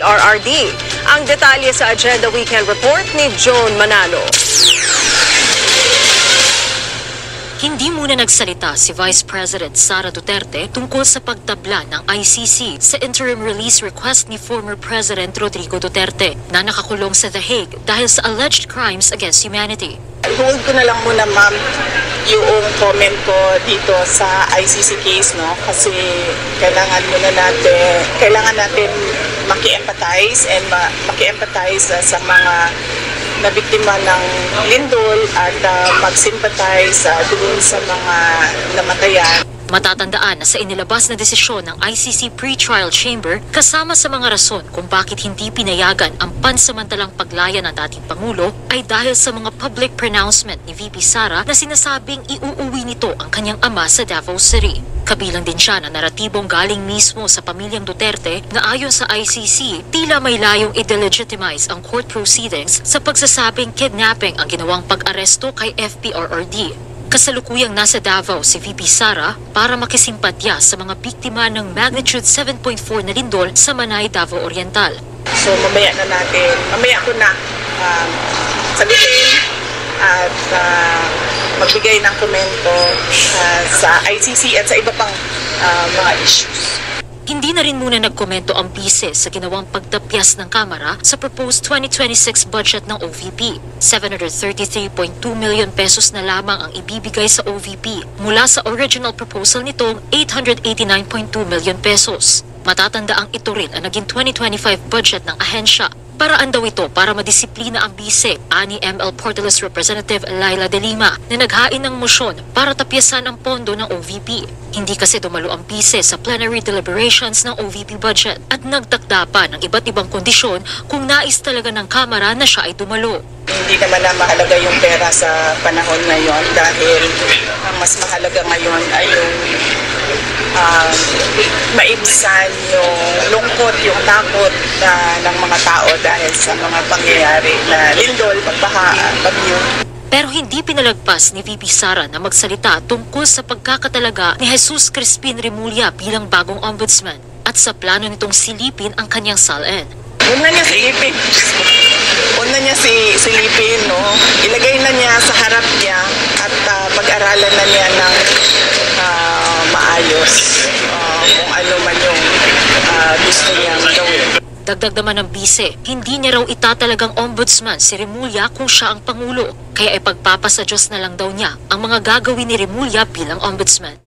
RRD. Ang detalye sa Agenda Weekend Report ni Joan Manalo. Hindi muna nagsalita si Vice President Sara Duterte tungkol sa pagtabla ng ICC sa interim release request ni former President Rodrigo Duterte na nakakulong sa The Hague dahil sa alleged crimes against humanity. Hold ko na lang muna, ma'am, yung comment ko dito sa ICC case, no? Kasi kailangan natin maki-empathize and maki-empathize sa mga na biktima ng lindol at mag-sympathize doon sa mga namatayan. Matatandaan na sa inilabas na desisyon ng ICC Pre-Trial Chamber kasama sa mga rason kung bakit hindi pinayagan ang pansamantalang paglaya ng dating Pangulo ay dahil sa mga public pronouncement ni VP Sara na sinasabing iuuwi nito ang kanyang ama sa Davao City. Kabilang din siya na naratibong galing mismo sa pamilyang Duterte na ayon sa ICC, tila may layong i-delegitimize ang court proceedings sa pagsasabing kidnapping ang ginawang pag-aresto kay FPRRD. Kasalukuyang nasa Davao si VP Sara para makisimpatya sa mga biktima ng magnitude 7.4 na lindol sa Manay, Davao Oriental. So mamaya ko na sagutin at magbigay ng komento sa ICC at sa iba pang mga issues. Hindi na rin muna nagkomento ang bise sa ginawang pagtapyas ng Kamara sa proposed 2026 budget ng OVP. 733.2 million pesos na lamang ang ibibigay sa OVP mula sa original proposal nitong 889.2 million pesos. Matatanda ang ito rin ang naging 2025 budget ng ahensya. Paraan daw ito para madisiplina ang bise, ani ML Portales Representative Laila De Lima na naghain ng motion para tapyasan ang pondo ng OVP. Hindi kasi dumalo ang bise sa plenary deliberations ng OVP budget at nagtakda pa ng iba't ibang kondisyon kung nais talaga ng Kamara na siya ay dumalo. Hindi naman na mahalaga yung pera sa panahon ngayon dahil ang mas mahalaga ngayon ay yung maibsan yung lungkot, yung takot ng mga tao dahil sa mga pangyayari na lindol, pagbaha, bagyo. Pero hindi pinalagpas ni VP Sara na magsalita tungkol sa pagkakatalaga ni Jesus Crispin Remulla bilang bagong ombudsman at sa plano nitong silipin ang kanyang SALN. Una niya silipin, no? Ilagay na niya sa harap niya at pag-aralan na niya ng maayos kung ano man yung gusto niyang gawin. Dagdag naman ng bise, hindi niya raw itatalagang ombudsman si Remulla kung siya ang Pangulo, kaya ipagpapasa Diyos na lang daw niya ang mga gagawin ni Remulla bilang ombudsman.